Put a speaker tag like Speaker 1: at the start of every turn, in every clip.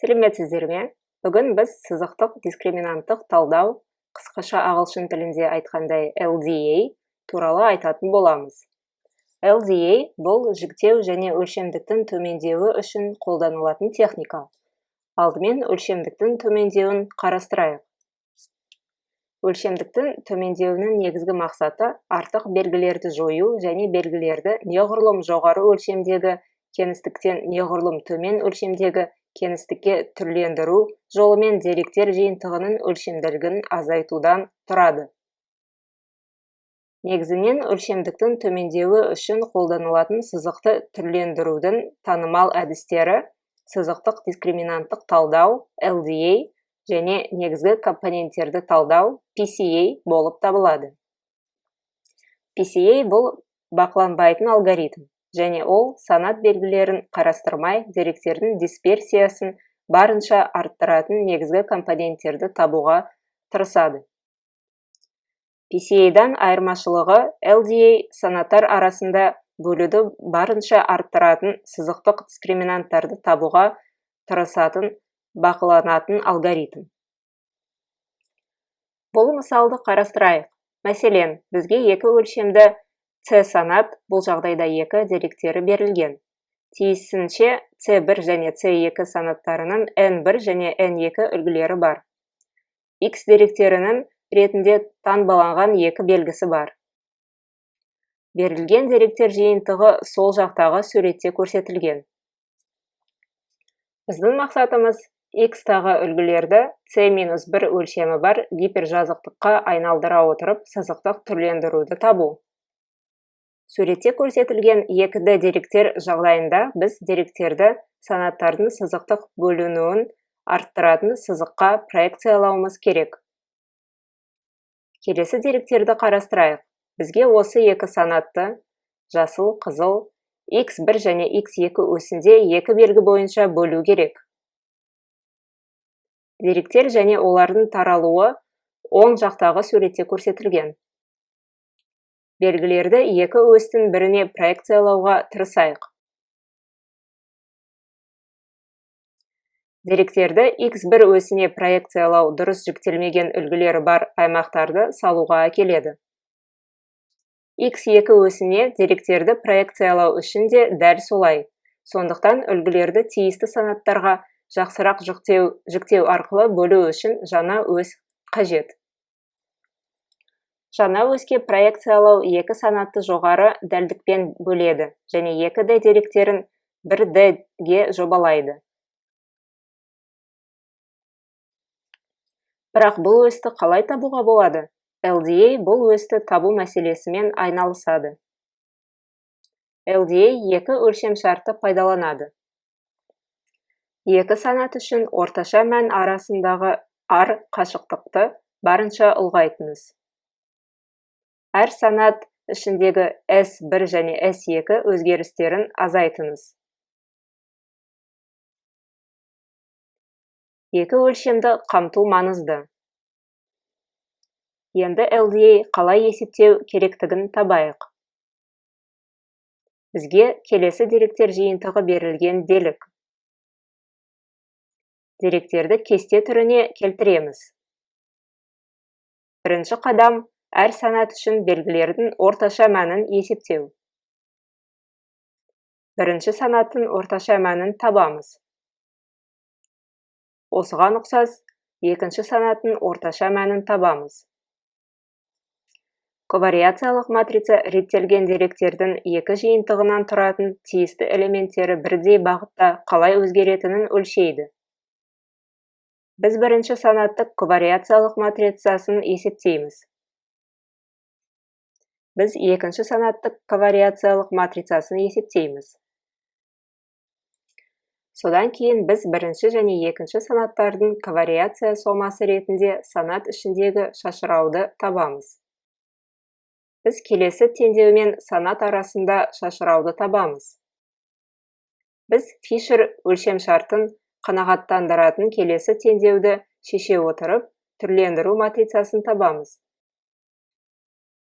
Speaker 1: Сәлеметсіздер ме? Бүгін біз сызықтық дискриминанттық талдау, қысқаша ағылшын тілінде айтқандай LDA туралы айтатын боламыз. LDA бұл жіктеу және өлшемдіктің төмендеуі үшін қолданылатын техника. Алдымен өлшемдіктің төмендеуін қарастырайық. Өлшемдіктің төмендеуінің негізгі мақсаты артық белгілерді жою және белгілерді неғұрлым жоғары өлшемдегі кеңістіктен неғұрлым төмен өлшемдегі кеңістікке түрлендіру жолымен деректер жиынтығының өлшемділігін азайтудан тұрады. Негізінен өлшемдіктің төмендеуі үшін қолданылатын сызықты түрлендірудің танымал әдістері сызықтық дискриминанттық талдау LDA және негізгі компоненттерді талдау PCA болып табылады. PCA бұл бақыланбайтын алгоритм, және ол санат белгілерін қарастырмай деректердің дисперсиясын барынша арттыратын негізгі компоненттерді табуға тырысады. PCA-дан айырмашылығы LDA санаттар арасында бөлуді барынша арттыратын сызықтық дискриминанттарды табуға тырысатын бақыланатын алгоритм. Бұл мысалды қарастырайық. Мәселен, бізге екі өлшемді C санат, бұл жағдайда екі деректері берілген. Тиісінше C1 және C2 санаттарының N1 және N2 үлгілері бар. X деректерінің ретінде таңбаланған екі белгісі бар. Берілген деректер жиынтығы сол жақтағы суретте көрсетілген. Біздің мақсатымыз X-тағы үлгілерді C-1 өлшемі бар гипержазықтыққа айналдыра отырып сызықтық түрлендіруді табу. Суретте көрсетілген 2D деректер жағдайында біз деректерді санаттардың сызықтық бөлінуін арттыратын сызыққа проекциялауымыз керек. Келесі деректерді қарастырайық. Бізге осы екі санатты жасыл, қызыл, X1 және X2 осінде екі белгі бойынша бөлу керек. Деректер және олардың таралуы оң жақтағы суретте көрсетілген. Белгілерді екі өстің біріне проекциялауға тырысайық. Деректерді X1 өсіне проекциялау дұрыс жіктелмеген үлгілері бар аймақтарды салуға әкеледі. X2 өсіне деректерді проекциялау үшін де дәл солай. Сондықтан үлгілерді тиісті санаттарға жақсырақ жіктеу арқылы бөлу үшін жаңа ось қажет. Жаңа оське проекциялау екі санатты жоғары дәлдікпен бөледі және 2D деректерін 1D-ге жобалайды. Бірақ бұл осьті қалай табуға болады? LDA бұл осьті табу мәселесімен айналысады. LDA екі өлшем шартты пайдаланады. Екі санат үшін орташа мән арасындағы R қашықтықты барынша ұлғайтыңыз. Әр санат ішіндегі S1 және S2 өзгерістерін азайтыңыз. Екі өлшемді қамту маңызды. Енді LDA қалай есептеу керектігін табайық. Бізге келесі деректер жиынтығы берілген делік. Деректерді кесте түріне келтіреміз. Бірінші қадам әр санат үшін белгілердің орташа мәнін есептеу. Бірінші санаттың орташа мәнін табамыз. Осыған ұқсас, екінші санаттың орташа мәнін табамыз. Ковариациялық матрица реттелген деректердің екі жиынтығынан тұратын тиісті элементтері бірдей бағытта қалай өзгеретінін өлшейді. Біз бірінші санаттық ковариациялық матрицасын есептейміз. Біз екінші санаттық ковариациялық матрицасын есептейміз. Содан кейін біз бірінші және екінші санаттардың ковариация сомасы ретінде санат ішіндегі шашырауды табамыз. Біз келесі теңдеумен санат арасында шашырауды табамыз. Біз Фишер өлшем шартын қанағаттандыратын келесі теңдеуді шеше отырып, түрлендіру матрицасын табамыз.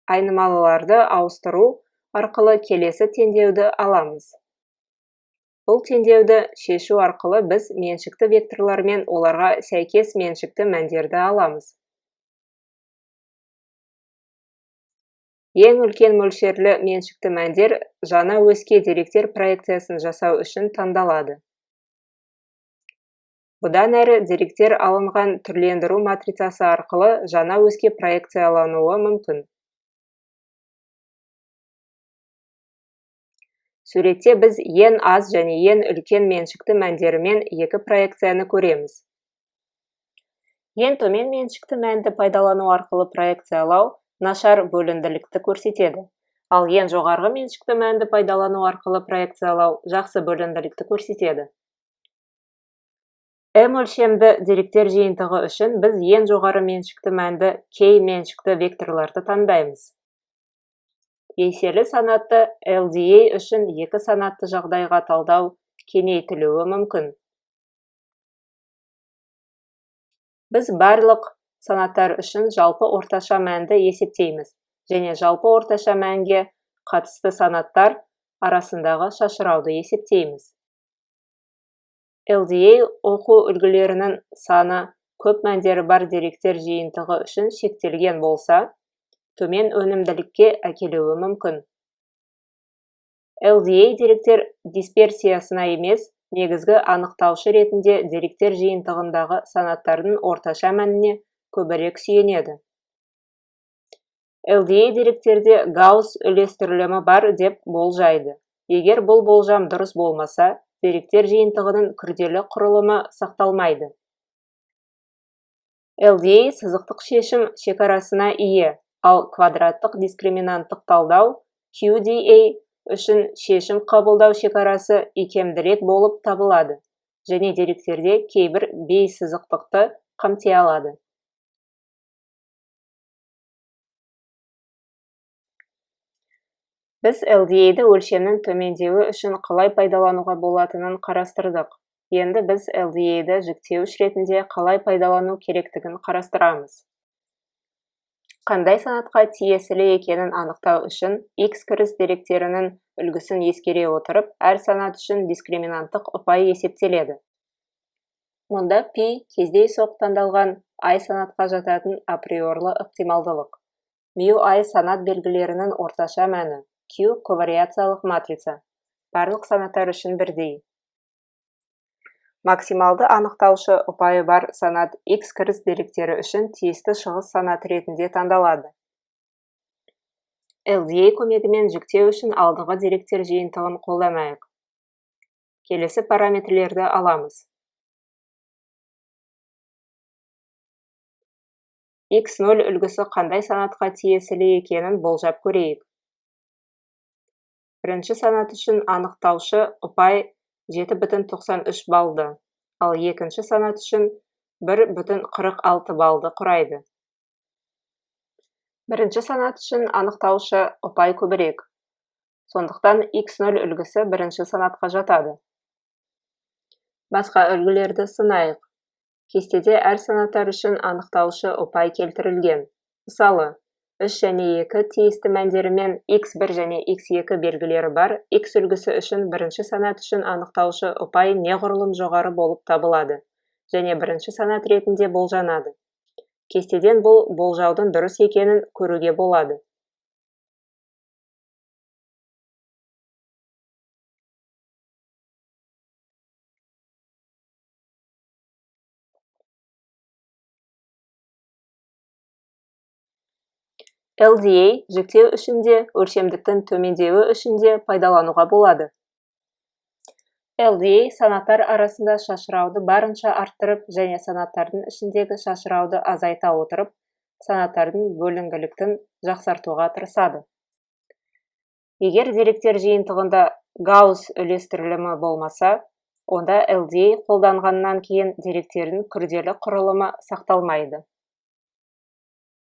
Speaker 1: Айнымалыларды ауыстыру арқылы келесі теңдеуді аламыз. Бұл теңдеуді шешу арқылы біз меншікті векторлар мен оларға сәйкес меншікті мәндерді аламыз. Ең үлкен мөлшерлі меншікті мәндер жаңа өске деректер проекциясын жасау үшін таңдалады. Бұдан әрі деректер алынған түрлендіру матрицасы арқылы жаңа өске проекциялануы мүмкін. Суретте біз ең аз және ең үлкен меншікті мәндерімен екі проекцияны көреміз. Ең төмен меншікті мәнді пайдалану арқылы проекциялау нашар бөлінділікті көрсетеді, ал ең жоғарғы меншікті мәнді пайдалану арқылы проекциялау жақсы бөлінділікті көрсетеді. Өлшемді деректер жиынтығы үшін біз ең жоғары меншікті мәнді кей меншікті векторларды таңдаймыз. Еселі санатты LDA үшін екі санатты жағдайға талдау кеңейтілуі мүмкін. Біз барлық санаттар үшін жалпы орташа мәнді есептейміз, және жалпы орташа мәнге қатысты санаттар арасындағы шашырауды есептейміз. LDA оқу үлгілерінің саны көп мәндері бар деректер жиынтығы үшін шектелген болса, төмен өнімділікке әкелуі мүмкін. LDA деректер дисперсиясына емес, негізгі анықтаушы ретінде деректер жиынтығындағы санаттардың орташа мәніне көбірек сүйенеді. LDA деректерде Гаусс үлестірілімі бар деп болжайды. Егер бұл болжам дұрыс болмаса, деректер жиынтығының күрделі құрылымы сақталмайды. LDA сызықтық шешім шекарасына ие, ал квадраттық дискриминанттық талдау QDA үшін шешім қабылдау шекарасы икемдірек болып табылады, және деректерде кейбір бейсызықтықты қамти алады. Біз LDA-ді өлшемнің төмендеуі үшін қалай пайдалануға болатынын қарастырдық. Енді біз LDA-ді жіктеуіш ретінде қалай пайдалану керектігін қарастырамыз. Қандай санатқа тиесілі екенін анықтау үшін X кіріс деректерінің үлгісін ескере отырып, әр санат үшін дискриминанттық ұпай есептеледі. Мұнда P кездейсоқ таңдалған I санатқа жататын априорлы ықтималдылық. μI санат белгілерінің орташа мәні, Q ковариациялық матрица. Барлық санаттар үшін бірдей. Максималды анықтаушы ұпайы бар санат X кіріс деректері үшін тиісті шығыс санат ретінде таңдалады. LDA көмегімен жүктеу үшін алдыңғы деректер жиынтығын қолданайық. Келесі параметрлерді аламыз. X0 үлгісі қандай санатқа тиесілі екенін болжап көрейік. Бірінші санат үшін анықтаушы ұпай 7,93 балды, ал екінші санат үшін 1,46 балды құрайды. Бірінші санат үшін анықтаушы ұпай көбірек. Сондықтан X0 үлгісі бірінші санатқа жатады. Басқа үлгілерді сынайық. Кестеде әр санаттар үшін анықтаушы ұпай келтірілген. Мысалы, 3 және 2 тиісті мәндерімен X1 және X2 белгілері бар X үлгісі үшін бірінші санат үшін анықтаушы ұпай неғұрлым жоғары болып табылады, және бірінші санат ретінде болжанады. Кестеден бұл болжаудың дұрыс екенін көруге болады. LDA жүктеу үшінде, өлшемдіктің төмендеуі үшінде пайдалануға болады. LDA санаттар арасында шашырауды барынша арттырып және санаттардың ішіндегі шашырауды азайта отырып, санаттардың бөлінгіліктін жақсартуға тырысады. Егер деректер жиынтығында Гаусс үлестірілімі болмаса, онда LDA қолданғаннан кейін деректердің күрделі құрылымы сақталмайды.